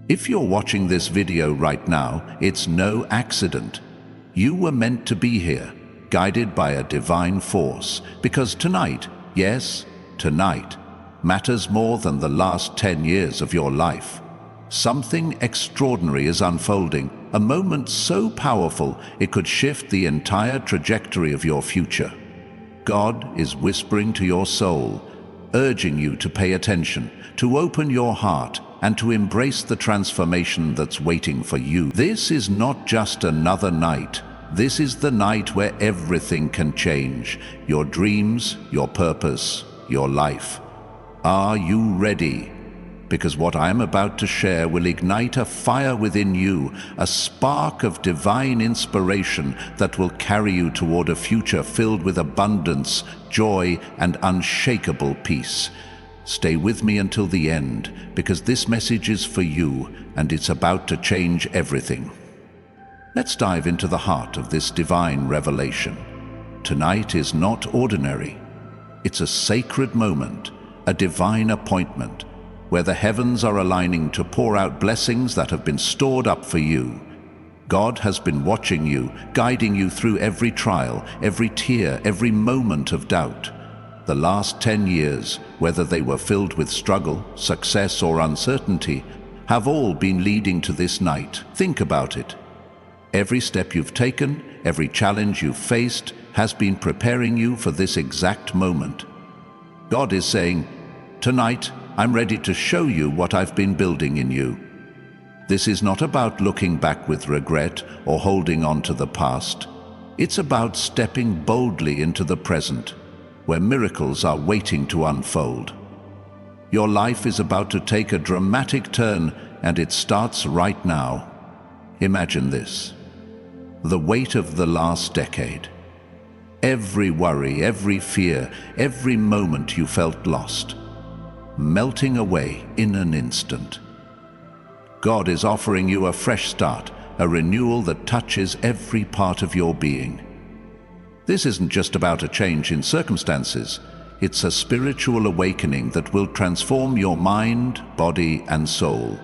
If you're watching this video right now, it's no accident. You were meant to be here, guided by a divine force, because tonight, yes, tonight, matters more than the last 10 years of your life. Something extraordinary is unfolding, a moment so powerful it could shift the entire trajectory of your future. God is whispering to your soul, urging you to pay attention, to open your heart, and to embrace the transformation that's waiting for you. This is not just another night. This is the night where everything can change. Your dreams, your purpose, your life. Are you ready? Because what I am about to share will ignite a fire within you, a spark of divine inspiration that will carry you toward a future filled with abundance, joy, and unshakable peace. Stay with me until the end, because this message is for you, and it's about to change everything. Let's dive into the heart of this divine revelation. Tonight is not ordinary. It's a sacred moment, a divine appointment, where the heavens are aligning to pour out blessings that have been stored up for you. God has been watching you, guiding you through every trial, every tear, every moment of doubt. The last 10 years, whether they were filled with struggle, success, or uncertainty, have all been leading to this night. Think about it. Every step you've taken, every challenge you've faced, has been preparing you for this exact moment. God is saying, "Tonight, I'm ready to show you what I've been building in you." This is not about looking back with regret or holding on to the past. It's about stepping boldly into the present, where miracles are waiting to unfold. Your life is about to take a dramatic turn, and it starts right now. Imagine this: the weight of the last decade. Every worry, every fear, every moment you felt lost, melting away in an instant. God is offering you a fresh start, a renewal that touches every part of your being. This isn't just about a change in circumstances. It's a spiritual awakening that will transform your mind, body, and soul.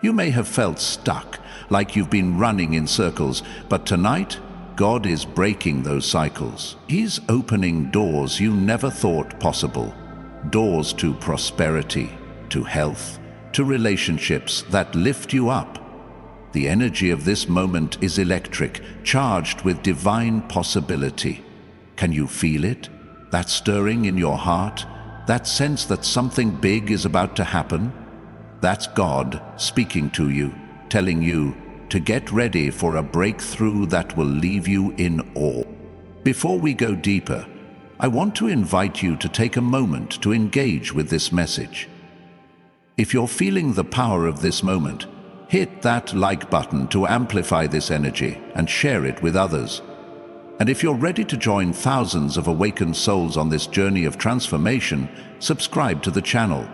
You may have felt stuck, like you've been running in circles, but tonight, God is breaking those cycles. He's opening doors you never thought possible. Doors to prosperity, to health, to relationships that lift you up. The energy of this moment is electric, charged with divine possibility. Can you feel it? That stirring in your heart? That sense that something big is about to happen? That's God speaking to you, telling you to get ready for a breakthrough that will leave you in awe. Before we go deeper, I want to invite you to take a moment to engage with this message. If you're feeling the power of this moment, hit that like button to amplify this energy and share it with others. And if you're ready to join thousands of awakened souls on this journey of transformation, subscribe to the channel.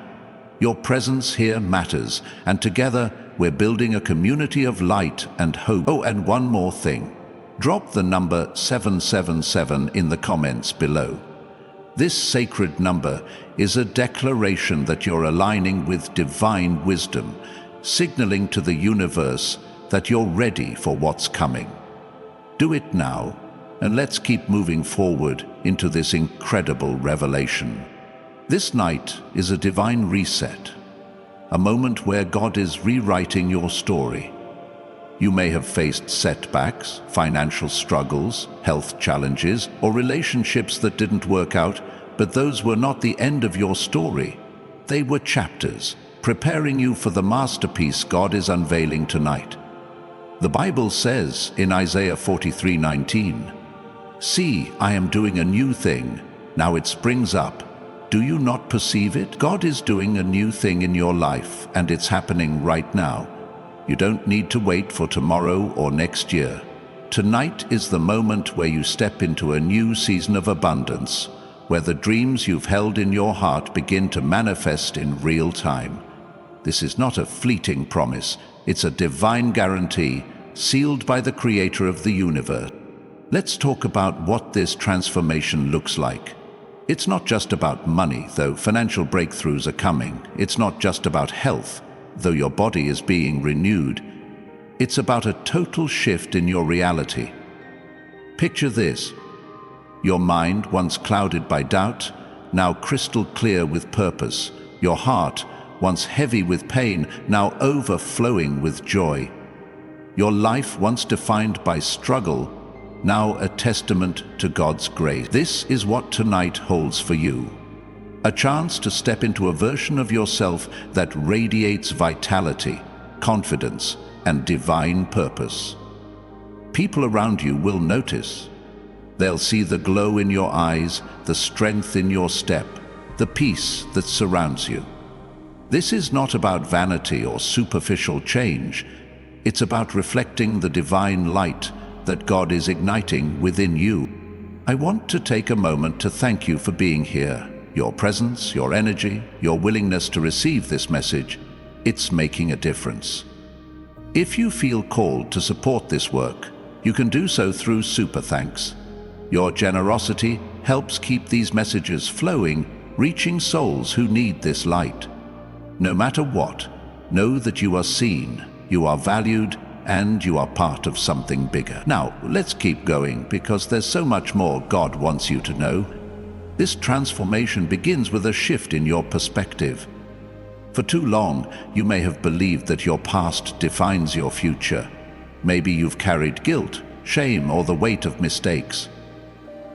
Your presence here matters, and together we're building a community of light and hope. Oh, and one more thing. Drop the number 777 in the comments below. This sacred number is a declaration that you're aligning with divine wisdom, signaling to the universe that you're ready for what's coming. Do it now, and let's keep moving forward into this incredible revelation. This night is a divine reset, a moment where God is rewriting your story. You may have faced setbacks, financial struggles, health challenges, or relationships that didn't work out, but those were not the end of your story. They were chapters, preparing you for the masterpiece God is unveiling tonight. The Bible says in Isaiah 43:19, "See, I am doing a new thing. Now it springs up. Do you not perceive it?" God is doing a new thing in your life, and it's happening right now. You don't need to wait for tomorrow or next year. Tonight is the moment where you step into a new season of abundance, where the dreams you've held in your heart begin to manifest in real time. This is not a fleeting promise. It's a divine guarantee, sealed by the Creator of the universe. Let's talk about what this transformation looks like. It's not just about money, though financial breakthroughs are coming. It's not just about health. though your body is being renewed. It's about a total shift in your reality. Picture this: your mind, once clouded by doubt, now crystal clear with purpose. Your heart, once heavy with pain, now overflowing with joy. Your life, once defined by struggle, now a testament to God's grace. This is what tonight holds for you. A chance to step into a version of yourself that radiates vitality, confidence, and divine purpose. People around you will notice. They'll see the glow in your eyes, the strength in your step, the peace that surrounds you. This is not about vanity or superficial change. It's about reflecting the divine light that God is igniting within you. I want to take a moment to thank you for being here. Your presence, your energy, your willingness to receive this message, it's making a difference. If you feel called to support this work, you can do so through Super Thanks. Your generosity helps keep these messages flowing, reaching souls who need this light. No matter what, know that you are seen, you are valued, and you are part of something bigger. Now, let's keep going, because there's so much more God wants you to know. This transformation begins with a shift in your perspective. For too long, you may have believed that your past defines your future. Maybe you've carried guilt, shame, or the weight of mistakes.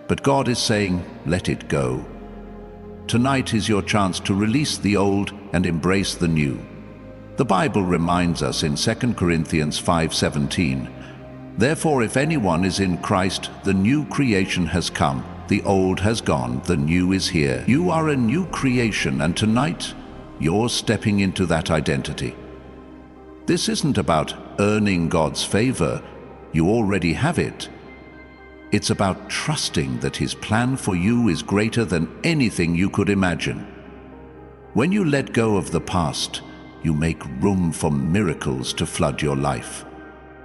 But God is saying, let it go. Tonight is your chance to release the old and embrace the new. The Bible reminds us in 2 Corinthians 5:17, "Therefore, if anyone is in Christ, the new creation has come. The old has gone, the new is here." You are a new creation, and tonight, you're stepping into that identity. This isn't about earning God's favor. You already have it. It's about trusting that His plan for you is greater than anything you could imagine. When you let go of the past, you make room for miracles to flood your life.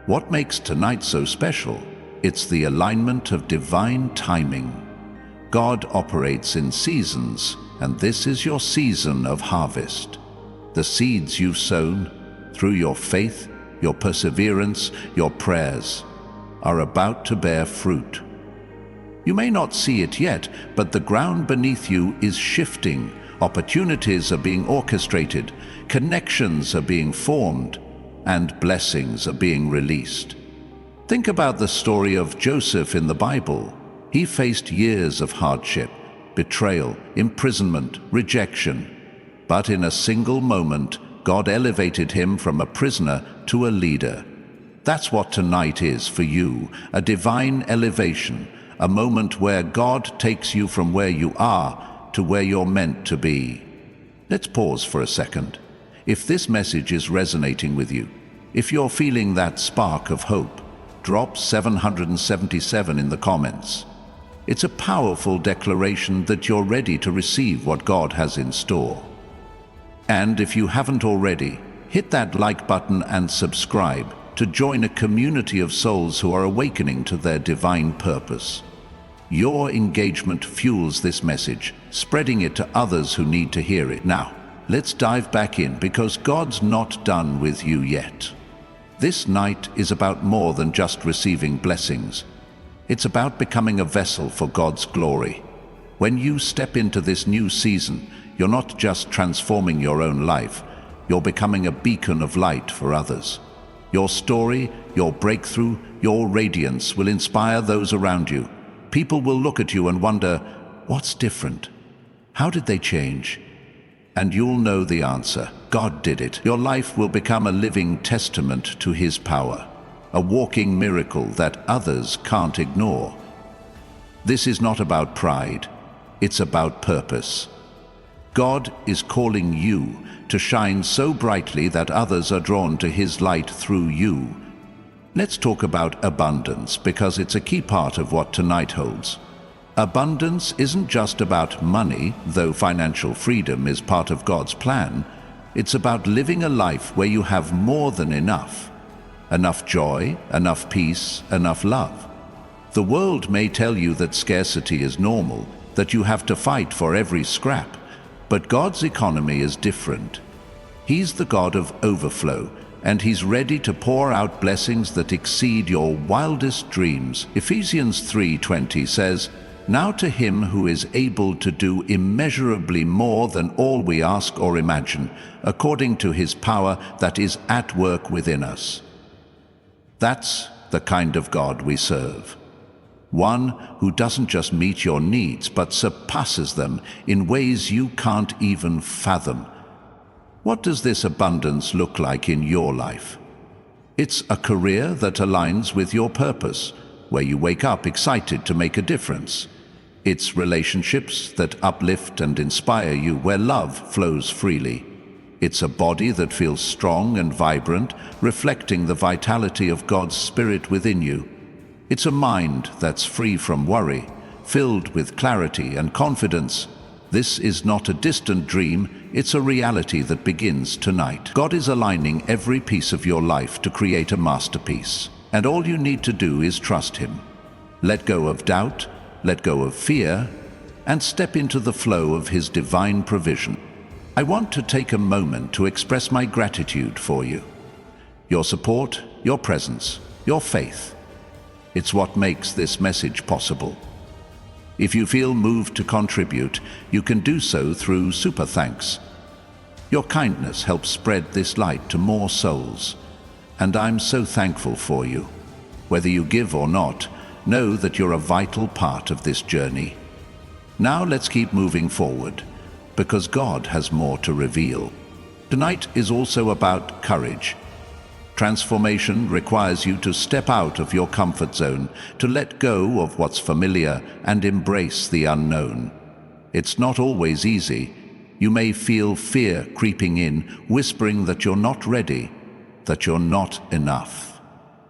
What makes tonight so special? It's the alignment of divine timing. God operates in seasons, and this is your season of harvest. The seeds you've sown, through your faith, your perseverance, your prayers, are about to bear fruit. You may not see it yet, but the ground beneath you is shifting. Opportunities are being orchestrated, connections are being formed, and blessings are being released. Think about the story of Joseph in the Bible. He faced years of hardship, betrayal, imprisonment, rejection. But in a single moment, God elevated him from a prisoner to a leader. That's what tonight is for you, a divine elevation, a moment where God takes you from where you are to where you're meant to be. Let's pause for a second. If this message is resonating with you, if you're feeling that spark of hope, drop 777 in the comments. It's a powerful declaration that you're ready to receive what God has in store. And if you haven't already, hit that like button and subscribe to join a community of souls who are awakening to their divine purpose. Your engagement fuels this message, spreading it to others who need to hear it. Now, let's dive back in, because God's not done with you yet. This night is about more than just receiving blessings. It's about becoming a vessel for God's glory. When you step into this new season, you're not just transforming your own life, you're becoming a beacon of light for others. Your story, your breakthrough, your radiance will inspire those around you. People will look at you and wonder, what's different? How did they change? And you'll know the answer. God did it. Your life will become a living testament to His power, a walking miracle that others can't ignore. This is not about pride, it's about purpose. God is calling you to shine so brightly that others are drawn to His light through you. Let's talk about abundance, because it's a key part of what tonight holds. Abundance isn't just about money, though financial freedom is part of God's plan. It's about living a life where you have more than enough. Enough joy, enough peace, enough love. The world may tell you that scarcity is normal, that you have to fight for every scrap, but God's economy is different. He's the God of overflow, and He's ready to pour out blessings that exceed your wildest dreams. Ephesians 3:20 says, "Now to Him who is able to do immeasurably more than all we ask or imagine, according to His power that is at work within us." That's the kind of God we serve. One who doesn't just meet your needs, but surpasses them in ways you can't even fathom. What does this abundance look like in your life? It's a career that aligns with your purpose, where you wake up excited to make a difference. It's relationships that uplift and inspire you, where love flows freely. It's a body that feels strong and vibrant, reflecting the vitality of God's Spirit within you. It's a mind that's free from worry, filled with clarity and confidence. This is not a distant dream, it's a reality that begins tonight. God is aligning every piece of your life to create a masterpiece, and all you need to do is trust Him. Let go of doubt, let go of fear, and step into the flow of His divine provision. I want to take a moment to express my gratitude for you. Your support, your presence, your faith. It's what makes this message possible. If you feel moved to contribute, you can do so through Super Thanks. Your kindness helps spread this light to more souls, and I'm so thankful for you. Whether you give or not, know that you're a vital part of this journey. Now let's keep moving forward, because God has more to reveal. Tonight is also about courage. Transformation requires you to step out of your comfort zone, to let go of what's familiar and embrace the unknown. It's not always easy. You may feel fear creeping in, whispering that you're not ready, that you're not enough.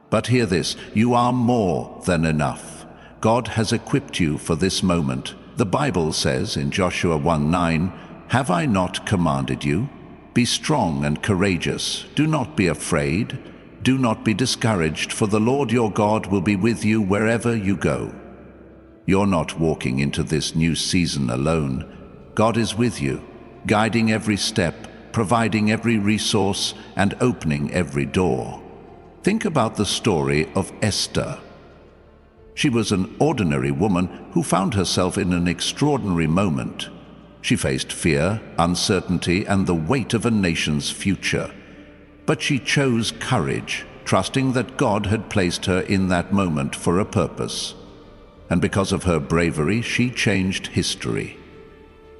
But hear this, you are more than enough. God has equipped you for this moment. The Bible says in Joshua 1:9, "Have I not commanded you? Be strong and courageous. Do not be afraid. Do not be discouraged, for the Lord your God will be with you wherever you go." You're not walking into this new season alone. God is with you, guiding every step, providing every resource, and opening every door. Think about the story of Esther. She was an ordinary woman who found herself in an extraordinary moment. She faced fear, uncertainty, and the weight of a nation's future. But she chose courage, trusting that God had placed her in that moment for a purpose. And because of her bravery, she changed history.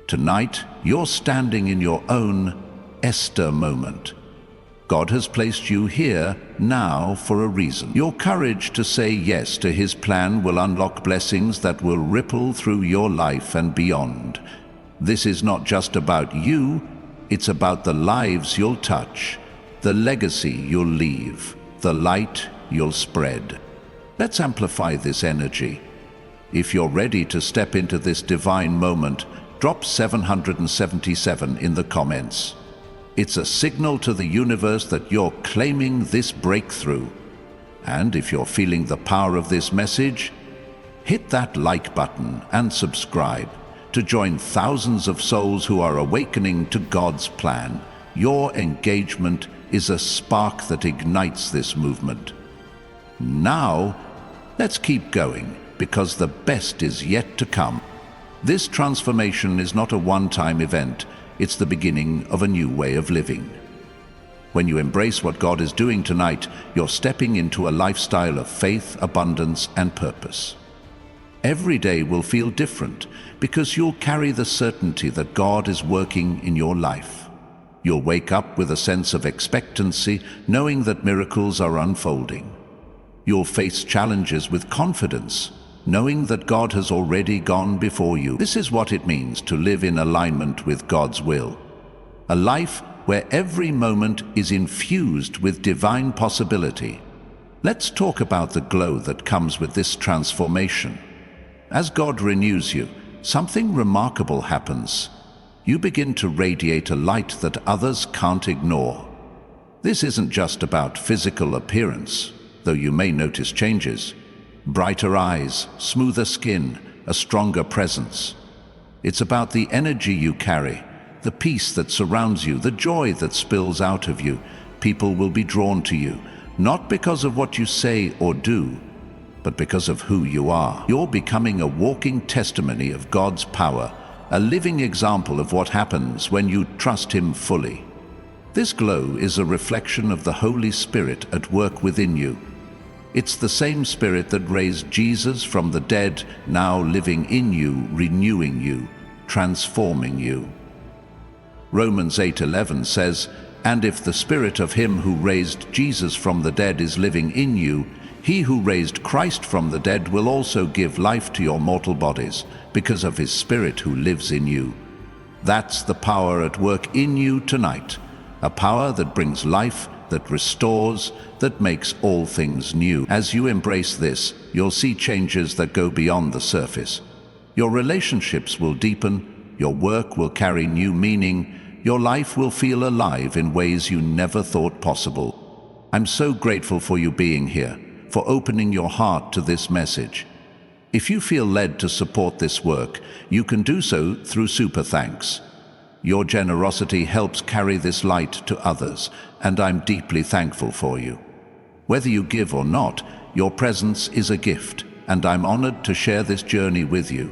Tonight, you're standing in your own Esther moment. God has placed you here now for a reason. Your courage to say yes to His plan will unlock blessings that will ripple through your life and beyond. This is not just about you, it's about the lives you'll touch, the legacy you'll leave, the light you'll spread. Let's amplify this energy. If you're ready to step into this divine moment, drop 777 in the comments. It's a signal to the universe that you're claiming this breakthrough. And if you're feeling the power of this message, hit that like button and subscribe to join thousands of souls who are awakening to God's plan. Your engagement is a spark that ignites this movement. Now, let's keep going, because the best is yet to come. This transformation is not a one-time event, it's the beginning of a new way of living. When you embrace what God is doing tonight, you're stepping into a lifestyle of faith, abundance, and purpose. Every day will feel different because you'll carry the certainty that God is working in your life. You'll wake up with a sense of expectancy, knowing that miracles are unfolding. You'll face challenges with confidence, knowing that God has already gone before you. This is what it means to live in alignment with God's will. A life where every moment is infused with divine possibility. Let's talk about the glow that comes with this transformation. As God renews you, something remarkable happens. You begin to radiate a light that others can't ignore. This isn't just about physical appearance, though you may notice changes. Brighter eyes, smoother skin, a stronger presence. It's about the energy you carry, the peace that surrounds you, the joy that spills out of you. People will be drawn to you, not because of what you say or do, but because of who you are. You're becoming a walking testimony of God's power, a living example of what happens when you trust Him fully. This glow is a reflection of the Holy Spirit at work within you. It's the same Spirit that raised Jesus from the dead, now living in you, renewing you, transforming you. Romans 8:11 says, "And if the Spirit of Him who raised Jesus from the dead is living in you, He who raised Christ from the dead will also give life to your mortal bodies, because of His Spirit who lives in you." That's the power at work in you tonight, a power that brings life, that restores, that makes all things new. As you embrace this, you'll see changes that go beyond the surface. Your relationships will deepen, your work will carry new meaning, your life will feel alive in ways you never thought possible. I'm so grateful for you being here, for opening your heart to this message. If you feel led to support this work, you can do so through Super Thanks. Your generosity helps carry this light to others, and I'm deeply thankful for you. Whether you give or not, your presence is a gift, and I'm honored to share this journey with you.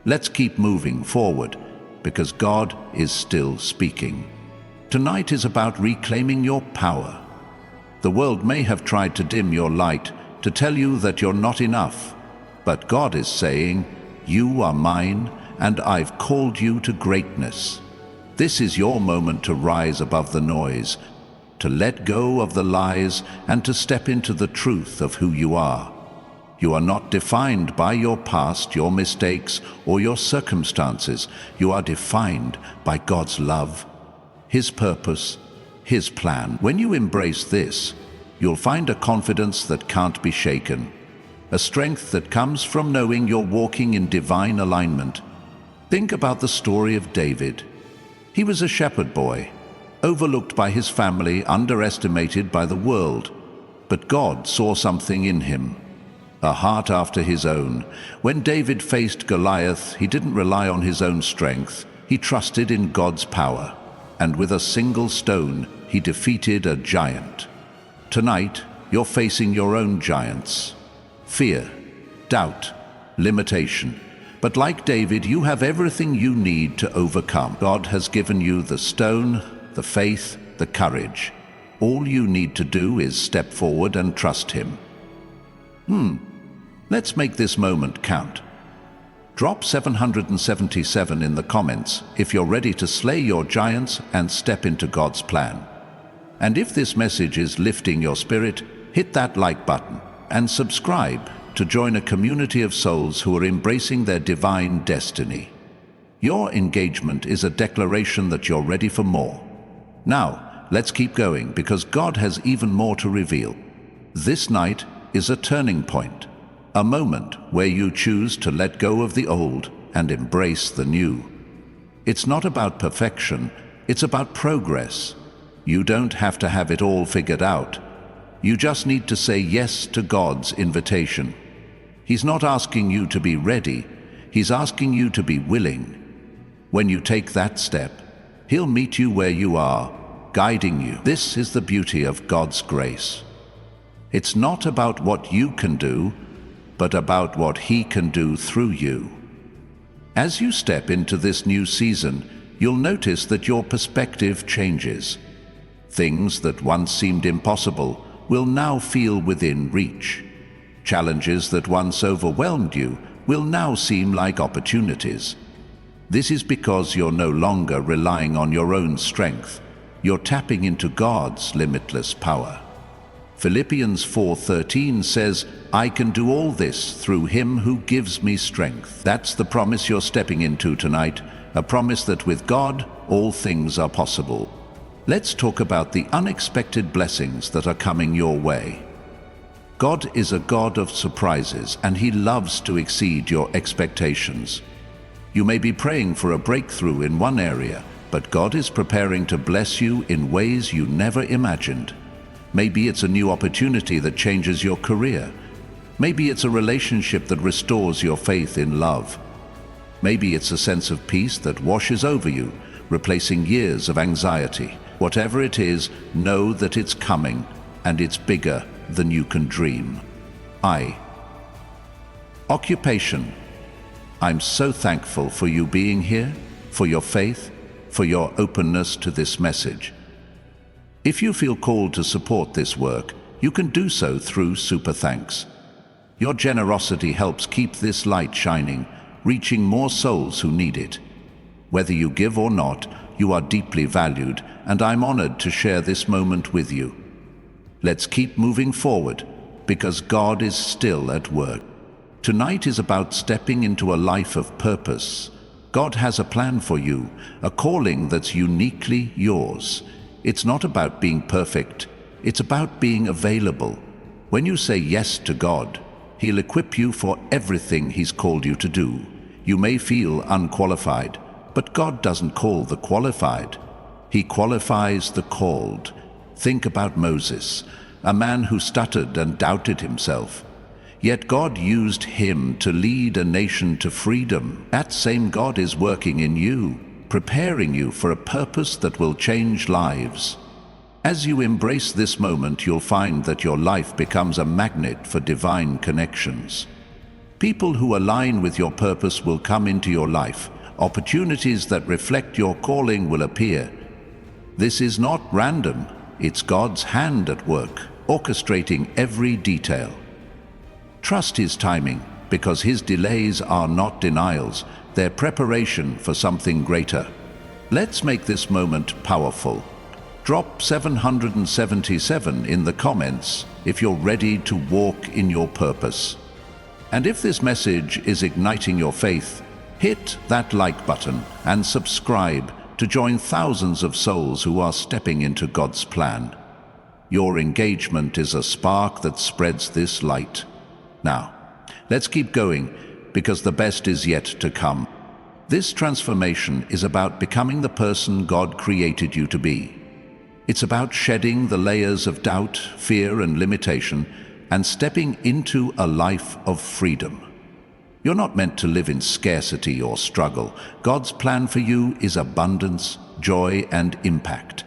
Let's keep moving forward, because God is still speaking. Tonight is about reclaiming your power. The world may have tried to dim your light, to tell you that you're not enough, but God is saying, "You are mine, and I've called you to greatness." This is your moment to rise above the noise, to let go of the lies, and to step into the truth of who you are. You are not defined by your past, your mistakes, or your circumstances. You are defined by God's love, His purpose, His plan. When you embrace this, you'll find a confidence that can't be shaken, a strength that comes from knowing you're walking in divine alignment. Think about the story of David. He was a shepherd boy, overlooked by his family, underestimated by the world. But God saw something in him, a heart after His own. When David faced Goliath, he didn't rely on his own strength. He trusted in God's power, and with a single stone, he defeated a giant. Tonight, you're facing your own giants: fear, doubt, limitation. But like David, you have everything you need to overcome. God has given you the stone, the faith, the courage. All you need to do is step forward and trust Him. Let's make this moment count. Drop 777 in the comments if you're ready to slay your giants and step into God's plan. And if this message is lifting your spirit, hit that like button and subscribe to join a community of souls who are embracing their divine destiny. Your engagement is a declaration that you're ready for more. Now, let's keep going, because God has even more to reveal. This night is a turning point, a moment where you choose to let go of the old and embrace the new. It's not about perfection, it's about progress. You don't have to have it all figured out. You just need to say yes to God's invitation. He's not asking you to be ready, He's asking you to be willing. When you take that step, He'll meet you where you are, guiding you. This is the beauty of God's grace. It's not about what you can do, but about what He can do through you. As you step into this new season, you'll notice that your perspective changes. Things that once seemed impossible will now feel within reach. Challenges that once overwhelmed you will now seem like opportunities. This is because you're no longer relying on your own strength. You're tapping into God's limitless power. Philippians 4:13 says, "I can do all this through Him who gives me strength." That's the promise you're stepping into tonight, a promise that with God, all things are possible. Let's talk about the unexpected blessings that are coming your way. God is a God of surprises, and He loves to exceed your expectations. You may be praying for a breakthrough in one area, but God is preparing to bless you in ways you never imagined. Maybe it's a new opportunity that changes your career. Maybe it's a relationship that restores your faith in love. Maybe it's a sense of peace that washes over you, replacing years of anxiety. Whatever it is, know that it's coming, and it's bigger than you can dream. Occupation. I'm so thankful for you being here, for your faith, for your openness to this message. If you feel called to support this work, you can do so through Super Thanks. Your generosity helps keep this light shining, reaching more souls who need it. Whether you give or not, you are deeply valued, and I'm honored to share this moment with you. Let's keep moving forward, because God is still at work. Tonight is about stepping into a life of purpose. God has a plan for you, a calling that's uniquely yours. It's not about being perfect, it's about being available. When you say yes to God, He'll equip you for everything He's called you to do. You may feel unqualified, but God doesn't call the qualified. He qualifies the called. Think about Moses, a man who stuttered and doubted himself. Yet God used him to lead a nation to freedom. That same God is working in you, preparing you for a purpose that will change lives. As you embrace this moment, you'll find that your life becomes a magnet for divine connections. People who align with your purpose will come into your life. Opportunities that reflect your calling will appear. This is not random. It's God's hand at work, orchestrating every detail. Trust His timing, because His delays are not denials. They're preparation for something greater. Let's make this moment powerful. Drop 777 in the comments if you're ready to walk in your purpose. And if this message is igniting your faith, hit that like button and subscribe to join thousands of souls who are stepping into God's plan. Your engagement is a spark that spreads this light. Now, let's keep going, because the best is yet to come. This transformation is about becoming the person God created you to be. It's about shedding the layers of doubt, fear, and limitation, and stepping into a life of freedom. You're not meant to live in scarcity or struggle. God's plan for you is abundance, joy, and impact.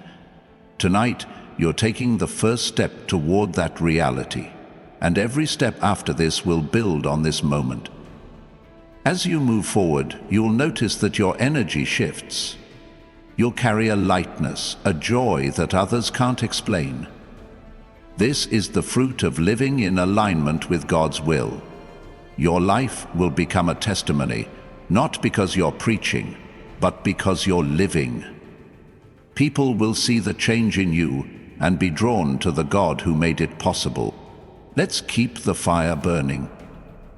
Tonight, you're taking the first step toward that reality, and every step after this will build on this moment. As you move forward, you'll notice that your energy shifts. You'll carry a lightness, a joy that others can't explain. This is the fruit of living in alignment with God's will. Your life will become a testimony, not because you're preaching, but because you're living. People will see the change in you and be drawn to the God who made it possible. Let's keep the fire burning,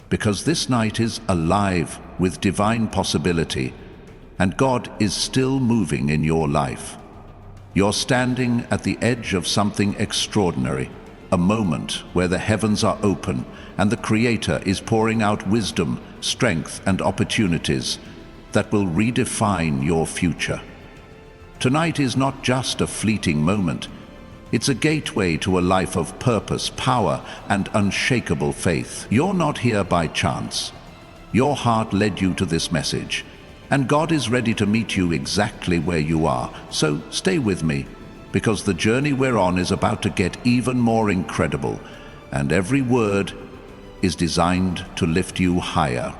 because this night is alive with divine possibility, and God is still moving in your life. You're standing at the edge of something extraordinary, a moment where the heavens are open and the Creator is pouring out wisdom, strength, and opportunities that will redefine your future. Tonight is not just a fleeting moment. It's a gateway to a life of purpose, power, and unshakable faith. You're not here by chance. Your heart led you to this message, and God is ready to meet you exactly where you are. So stay with me, because the journey we're on is about to get even more incredible, and every word is designed to lift you higher.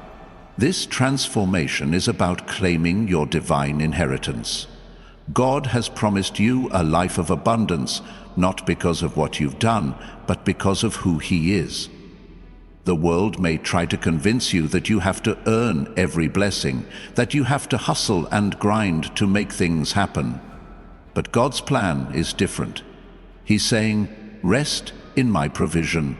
This transformation is about claiming your divine inheritance. God has promised you a life of abundance, not because of what you've done, but because of who He is. The world may try to convince you that you have to earn every blessing, that you have to hustle and grind to make things happen. But God's plan is different. He's saying, rest in my provision,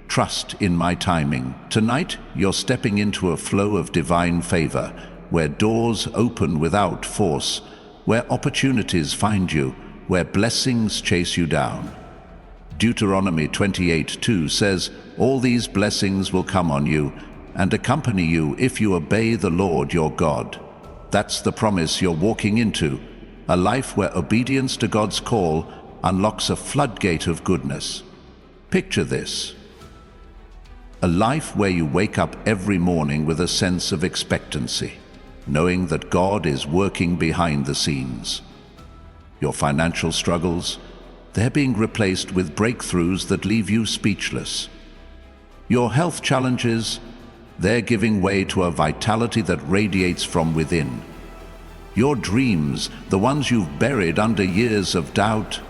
trust in my timing. Tonight, you're stepping into a flow of divine favor, where doors open without force, where opportunities find you, where blessings chase you down. Deuteronomy 28:2 says, all these blessings will come on you and accompany you if you obey the Lord your God. That's the promise you're walking into, a life where obedience to God's call unlocks a floodgate of goodness. Picture this: a life where you wake up every morning with a sense of expectancy, knowing that God is working behind the scenes. Your financial struggles, they're being replaced with breakthroughs that leave you speechless. Your health challenges, they're giving way to a vitality that radiates from within. Your dreams, the ones you've buried under years of doubt,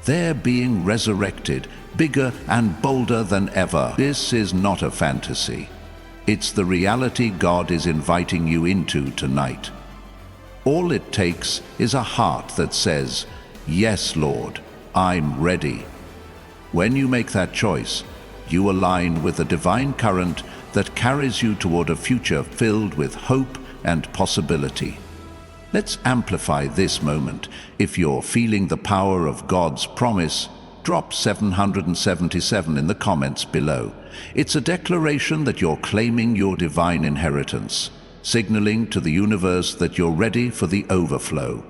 they're being resurrected, bigger and bolder than ever. This is not a fantasy. It's the reality God is inviting you into tonight. All it takes is a heart that says, "Yes, Lord, I'm ready." When you make that choice, you align with a divine current that carries you toward a future filled with hope and possibility. Let's amplify this moment. If you're feeling the power of God's promise, drop 777 in the comments below. It's a declaration that you're claiming your divine inheritance, signaling to the universe that you're ready for the overflow.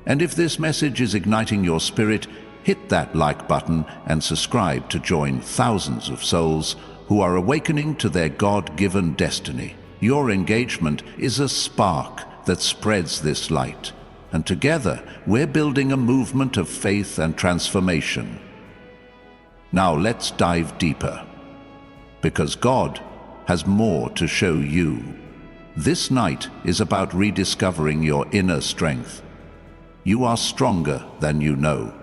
And if this message is igniting your spirit, hit that like button and subscribe to join thousands of souls who are awakening to their God-given destiny. Your engagement is a spark that spreads this light, and together we're building a movement of faith and transformation. Now let's dive deeper, because God has more to show you. This night is about rediscovering your inner strength. You are stronger than you know,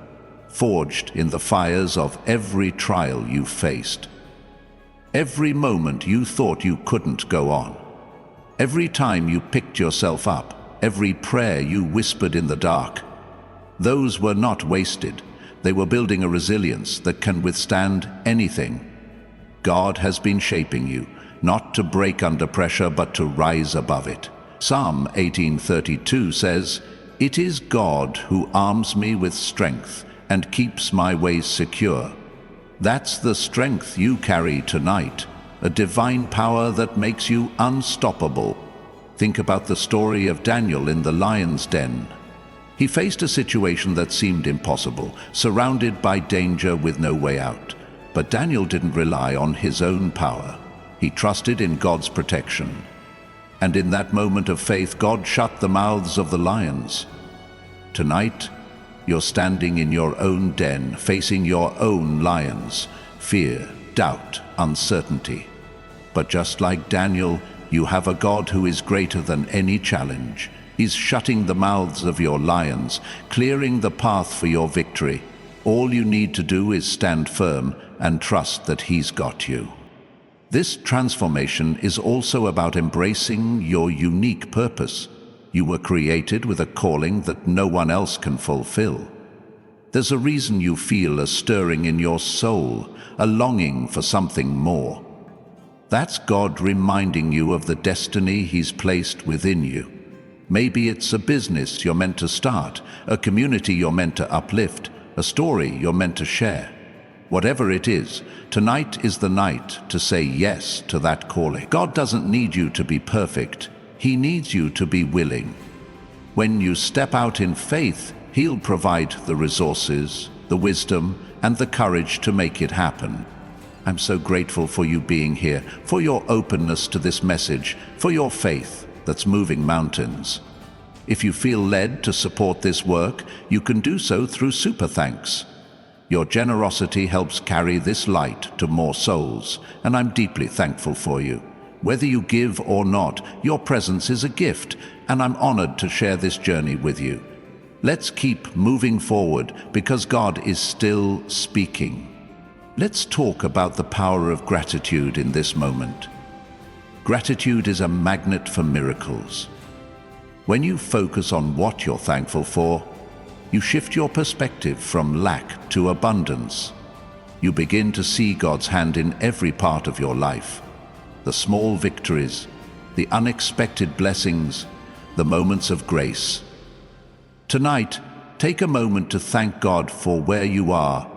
forged in the fires of every trial you faced. Every moment you thought you couldn't go on. Every time you picked yourself up, every prayer you whispered in the dark. Those were not wasted. They were building a resilience that can withstand anything. God has been shaping you, not to break under pressure, but to rise above it. Psalm 18:32 says, "It is God who arms me with strength and keeps my ways secure." That's the strength you carry tonight, a divine power that makes you unstoppable. Think about the story of Daniel in the lion's den. He faced a situation that seemed impossible, surrounded by danger with no way out. But Daniel didn't rely on his own power. He trusted in God's protection. And in that moment of faith, God shut the mouths of the lions. Tonight, you're standing in your own den, facing your own lions, fear, doubt, uncertainty. But just like Daniel, you have a God who is greater than any challenge. He's shutting the mouths of your lions, clearing the path for your victory. All you need to do is stand firm and trust that He's got you. This transformation is also about embracing your unique purpose. You were created with a calling that no one else can fulfill. There's a reason you feel a stirring in your soul, a longing for something more. That's God reminding you of the destiny He's placed within you. Maybe it's a business you're meant to start, a community you're meant to uplift, a story you're meant to share. Whatever it is, tonight is the night to say yes to that calling. God doesn't need you to be perfect. He needs you to be willing. When you step out in faith, He'll provide the resources, the wisdom, and the courage to make it happen. I'm so grateful for you being here, for your openness to this message, for your faith that's moving mountains. If you feel led to support this work, you can do so through Super Thanks. Your generosity helps carry this light to more souls, and I'm deeply thankful for you. Whether you give or not, your presence is a gift, and I'm honored to share this journey with you. Let's keep moving forward because God is still speaking. Let's talk about the power of gratitude in this moment. Gratitude is a magnet for miracles. When you focus on what you're thankful for, you shift your perspective from lack to abundance. You begin to see God's hand in every part of your life. The small victories, the unexpected blessings, the moments of grace. Tonight, take a moment to thank God for where you are,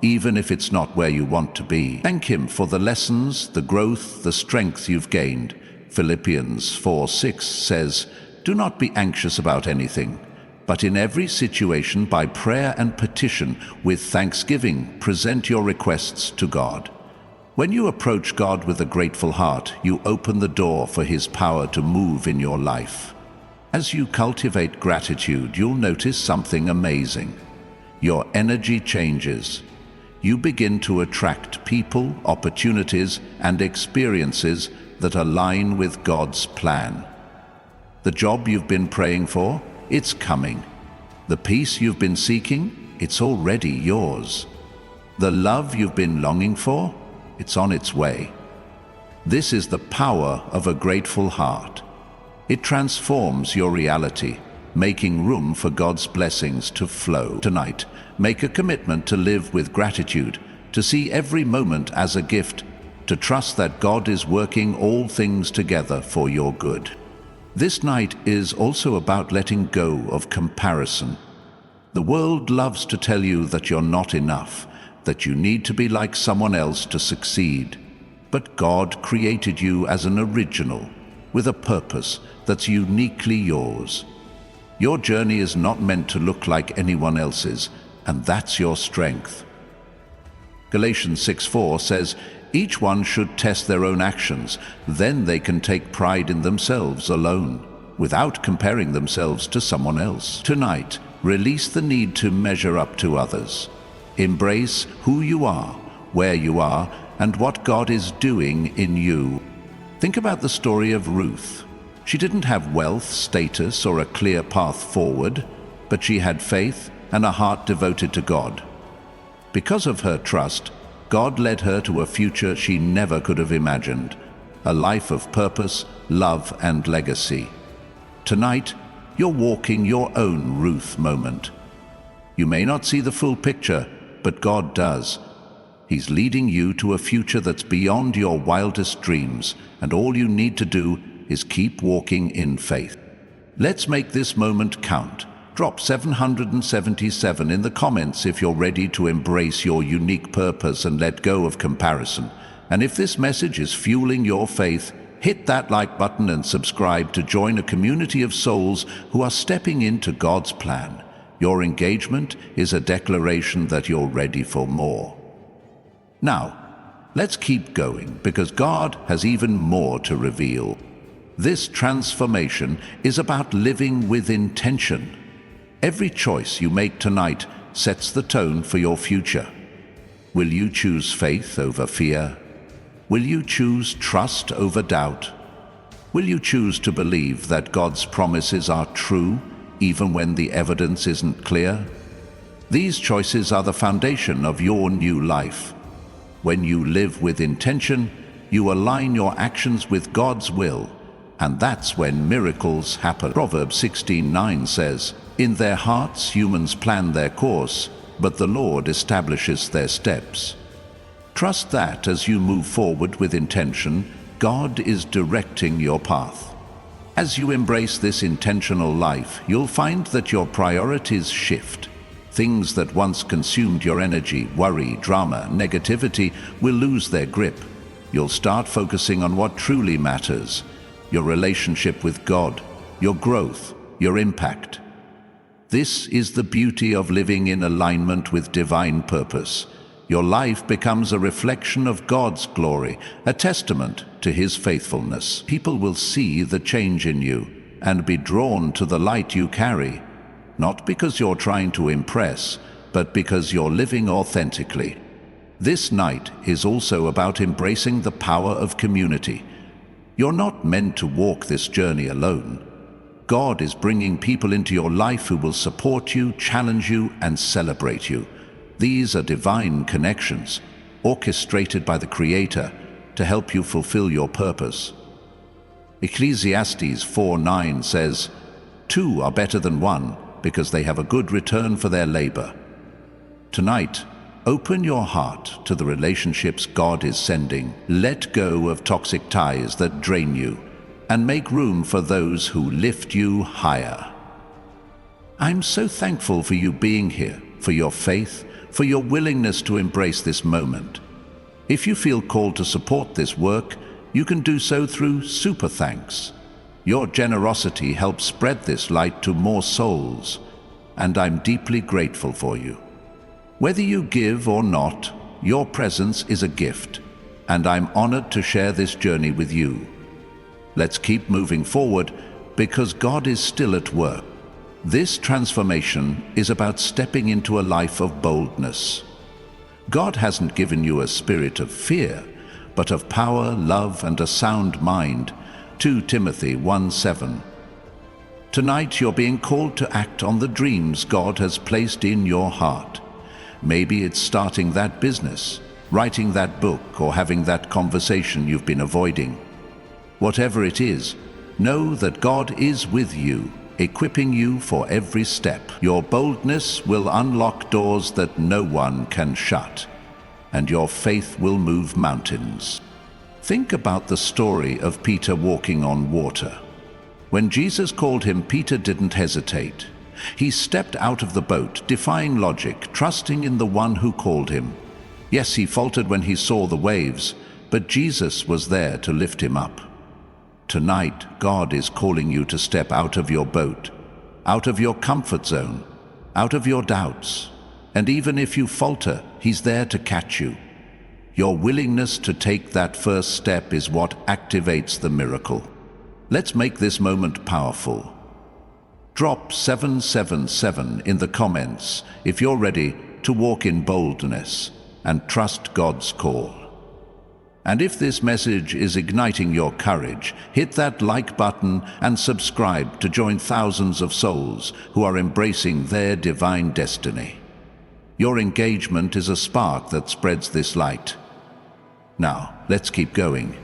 even if it's not where you want to be. Thank Him for the lessons, the growth, the strength you've gained. Philippians 4:6 says, "Do not be anxious about anything, but in every situation by prayer and petition with thanksgiving present your requests to God." When you approach God with a grateful heart, you open the door for His power to move in your life. As you cultivate gratitude, you'll notice something amazing. Your energy changes. You begin to attract people, opportunities, and experiences that align with God's plan. The job you've been praying for, it's coming. The peace you've been seeking, it's already yours. The love you've been longing for, it's on its way. This is the power of a grateful heart. It transforms your reality, making room for God's blessings to flow. Tonight, make a commitment to live with gratitude, to see every moment as a gift, to trust that God is working all things together for your good. This night is also about letting go of comparison. The world loves to tell you that you're not enough, that you need to be like someone else to succeed. But God created you as an original, with a purpose that's uniquely yours. Your journey is not meant to look like anyone else's, and that's your strength. Galatians 6:4 says, "Each one should test their own actions, then they can take pride in themselves alone, without comparing themselves to someone else." Tonight, release the need to measure up to others. Embrace who you are, where you are, and what God is doing in you. Think about the story of Ruth. She didn't have wealth, status, or a clear path forward, but she had faith and a heart devoted to God. Because of her trust, God led her to a future she never could have imagined, a life of purpose, love, and legacy. Tonight, you're walking your own Ruth moment. You may not see the full picture, but God does. He's leading you to a future that's beyond your wildest dreams, and all you need to do is keep walking in faith. Let's make this moment count. Drop 777 in the comments if you're ready to embrace your unique purpose and let go of comparison. And if this message is fueling your faith, hit that like button and subscribe to join a community of souls who are stepping into God's plan. Your engagement is a declaration that you're ready for more. Now, let's keep going, because God has even more to reveal. This transformation is about living with intention. Every choice you make tonight sets the tone for your future. Will you choose faith over fear? Will you choose trust over doubt? Will you choose to believe that God's promises are true, even when the evidence isn't clear? These choices are the foundation of your new life. When you live with intention, you align your actions with God's will, and that's when miracles happen. Proverbs 16:9 says, "In their hearts humans plan their course, but the Lord establishes their steps." Trust that as you move forward with intention, God is directing your path. As you embrace this intentional life, you'll find that your priorities shift. Things that once consumed your energy, worry, drama, negativity, will lose their grip. You'll start focusing on what truly matters: your relationship with God, your growth, your impact. This is the beauty of living in alignment with divine purpose. Your life becomes a reflection of God's glory, a testament to His faithfulness. People will see the change in you and be drawn to the light you carry, not because you're trying to impress, but because you're living authentically. This night is also about embracing the power of community. You're not meant to walk this journey alone. God is bringing people into your life who will support you, challenge you, and celebrate you. These are divine connections, orchestrated by the Creator to help you fulfill your purpose. Ecclesiastes 4:9 says, "Two are better than one, because they have a good return for their labor." Tonight, open your heart to the relationships God is sending. Let go of toxic ties that drain you, and make room for those who lift you higher. I'm so thankful for you being here, for your faith, for your willingness to embrace this moment. If you feel called to support this work, you can do so through Super Thanks. Your generosity helps spread this light to more souls, and I'm deeply grateful for you. Whether you give or not, your presence is a gift. and I'm honored to share this journey with you. Let's keep moving forward because God is still at work. This transformation is about stepping into a life of boldness. God hasn't given you a spirit of fear, but of power, love, and a sound mind. 2 Timothy 1:7. Tonight you're being called to act on the dreams God has placed in your heart. Maybe it's starting that business, writing that book, or having that conversation you've been avoiding. Whatever it is, know that God is with you, equipping you for every step. Your boldness will unlock doors that no one can shut, and your faith will move mountains. Think about the story of Peter walking on water. When Jesus called him, Peter didn't hesitate. He stepped out of the boat, defying logic, trusting in the one who called him. Yes, he faltered when he saw the waves, but Jesus was there to lift him up. Tonight, God is calling you to step out of your boat, out of your comfort zone, out of your doubts. And even if you falter, He's there to catch you. Your willingness to take that first step is what activates the miracle. Let's make this moment powerful. Drop 777 in the comments if you're ready to walk in boldness and trust God's call. And if this message is igniting your courage, hit that like button and subscribe to join thousands of souls who are embracing their divine destiny. Your engagement is a spark that spreads this light. Now, let's keep going,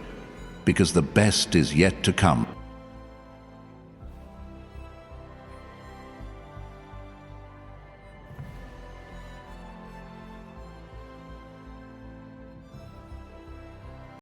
because the best is yet to come.